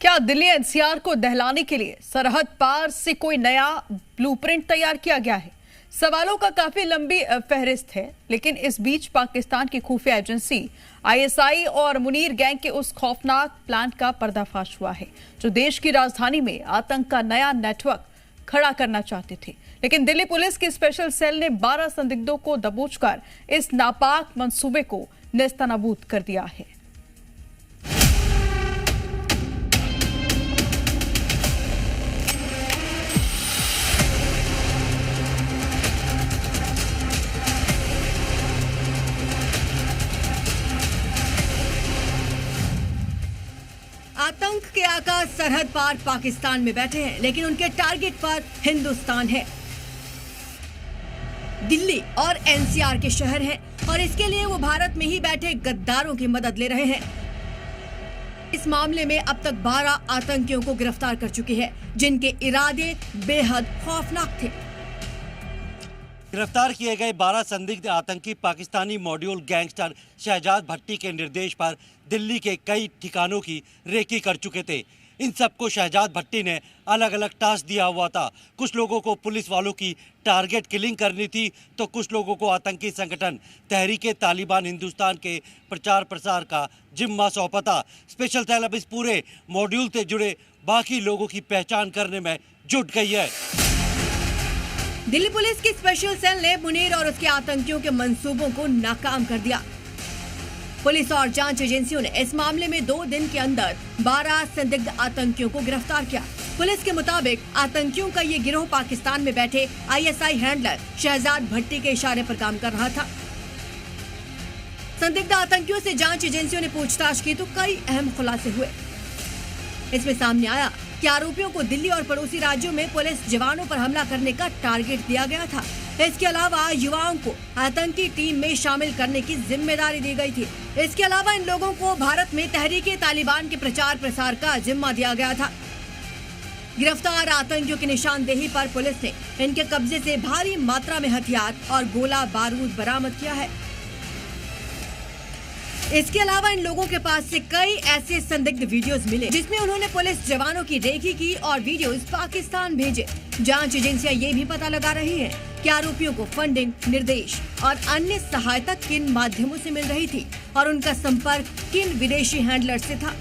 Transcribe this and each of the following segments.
क्या दिल्ली एनसीआर को दहलाने के लिए सरहद पार से कोई नया ब्लूप्रिंट तैयार किया गया है? सवालों का काफी लंबी फहरिस्त है, लेकिन इस बीच पाकिस्तान की खुफिया एजेंसी आईएसआई और मुनीर गैंग के उस खौफनाक प्लान का पर्दाफाश हुआ है जो देश की राजधानी में आतंक का नया नेटवर्क खड़ा करना चाहते थे। लेकिन दिल्ली पुलिस की स्पेशल सेल ने 12 संदिग्धों को दबोचकर इस नापाक मंसूबे को नेस्तनाबूद कर दिया है। आतंक के आकाश सरहद पार पाकिस्तान में बैठे हैं, लेकिन उनके टारगेट पर हिंदुस्तान है। दिल्ली और एनसीआर के शहर हैं और इसके लिए वो भारत में ही बैठे गद्दारों की मदद ले रहे हैं। इस मामले में अब तक 12 आतंकियों को गिरफ्तार कर चुके हैं, जिनके इरादे बेहद खौफनाक थे। गिरफ्तार किए गए 12 संदिग्ध आतंकी पाकिस्तानी मॉड्यूल गैंगस्टर शहजाद भट्टी के निर्देश पर दिल्ली के कई ठिकानों की रेकी कर चुके थे। इन सबको शहजाद भट्टी ने अलग अलग टास्क दिया हुआ था। कुछ लोगों को पुलिस वालों की टारगेट किलिंग करनी थी, तो कुछ लोगों को आतंकी संगठन तहरीके तालिबान हिंदुस्तान के प्रचार प्रसार का जिम्मा सौंपा था। स्पेशल सेल अब इस पूरे मॉड्यूल से जुड़े बाकी लोगों की पहचान करने में जुट गई है। दिल्ली पुलिस की स्पेशल सेल ने मुनीर और उसके आतंकियों के मंसूबों को नाकाम कर दिया। पुलिस और जांच एजेंसियों ने इस मामले में 2 दिन के अंदर 12 संदिग्ध आतंकियों को गिरफ्तार किया। पुलिस के मुताबिक आतंकियों का ये गिरोह पाकिस्तान में बैठे आईएसआई हैंडलर शहजाद भट्टी के इशारे पर काम कर रहा था। संदिग्ध आतंकियों से जांच एजेंसियों ने पूछताछ की तो कई अहम खुलासे हुए। इसमें सामने आया कि आरोपियों को दिल्ली और पड़ोसी राज्यों में पुलिस जवानों पर हमला करने का टारगेट दिया गया था। इसके अलावा युवाओं को आतंकी टीम में शामिल करने की जिम्मेदारी दी गई थी। इसके अलावा इन लोगों को भारत में तहरीके तालिबान के प्रचार प्रसार का जिम्मा दिया गया था। गिरफ्तार आतंकियों की निशानदेही पर पुलिस ने इनके कब्जे से भारी मात्रा में हथियार और गोला बारूद बरामद किया है। इसके अलावा इन लोगों के पास से कई ऐसे संदिग्ध वीडियोस मिले जिसमें उन्होंने पुलिस जवानों की रेकी की और वीडियोस पाकिस्तान भेजे। जांच एजेंसियां ये भी पता लगा रही हैं कि आरोपियों को फंडिंग, निर्देश और अन्य सहायता किन माध्यमों से मिल रही थी और उनका संपर्क किन विदेशी हैंडलर से था।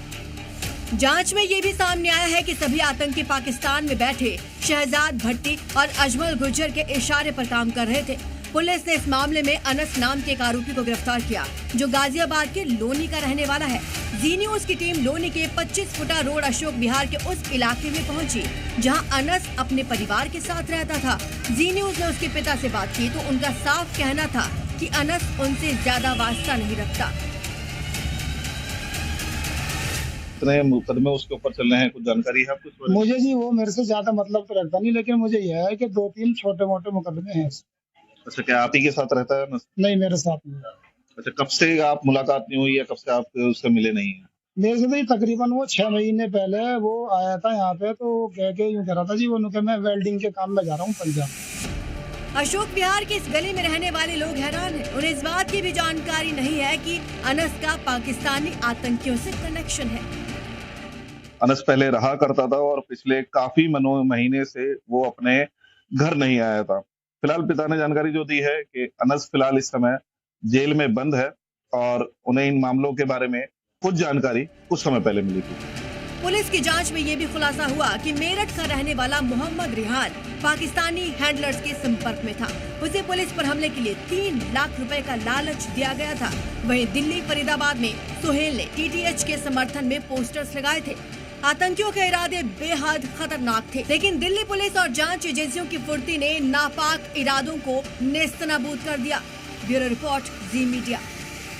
जांच में ये भी सामने आया है कि सभी आतंकी पाकिस्तान में बैठे शहजाद भट्टी और अजमल गुर्जर के इशारे पर काम कर रहे थे। पुलिस ने इस मामले में अनस नाम के एक आरोपी को गिरफ्तार किया जो गाजियाबाद के लोनी का रहने वाला है। जी न्यूज की टीम लोनी के 25 फुटा रोड अशोक विहार के उस इलाके में पहुंची जहां अनस अपने परिवार के साथ रहता था। जी न्यूज ने उसके पिता से बात की तो उनका साफ कहना था कि अनस उनसे ज्यादा वास्ता नहीं रखता। इतने मुकदमे उसके ऊपर चल रहे हैं, कुछ जानकारी है आपको? मुझे जी वो मेरे से ज्यादा मतलब तो रखता नहीं, लेकिन मुझे यह है कि 2-3 छोटे मोटे मुकदमे हैं। अच्छा, क्या आप ही के साथ रहता है? नहीं, मेरे साथ नहीं। अच्छा, कब से आप मुलाकात नहीं हुई या कब से आप उससे मिले नहीं हैं? मेरे से तो तकरीबन वो 6 महीने पहले वो आया था यहाँ पे, तो कह के यूँ कह रहा था जी वो मैं वेल्डिंग के काम में जा रहा हूँ पंजाब। अशोक विहार के इस गली में रहने वाले लोग हैरान हैं। उन्हें इस बात की भी जानकारी नहीं है कि अनस का पाकिस्तानी आतंकियों से कनेक्शन है। अनस पहले रहा करता था और पिछले काफी महीने से वो अपने घर नहीं आया था। फिलहाल पिता ने जानकारी जो दी है कि अनस फिलहाल इस समय जेल में बंद है और उन्हें इन मामलों के बारे में कुछ जानकारी कुछ समय पहले मिली थी। पुलिस की जांच में ये भी खुलासा हुआ कि मेरठ का रहने वाला मोहम्मद रिहान पाकिस्तानी हैंडलर्स के संपर्क में था। उसे पुलिस पर हमले के लिए 3 लाख रुपए का लालच दिया गया था। वहीं दिल्ली फरीदाबाद में सुहेल ने टीटीएच के समर्थन में पोस्टर्स लगाए थे। आतंकियों के इरादे बेहद खतरनाक थे, लेकिन दिल्ली पुलिस और जांच एजेंसियों की फुर्ती ने नापाक इरादों को नेस्तनाबूद कर दिया। ब्यूरो रिपोर्ट, जी मीडिया।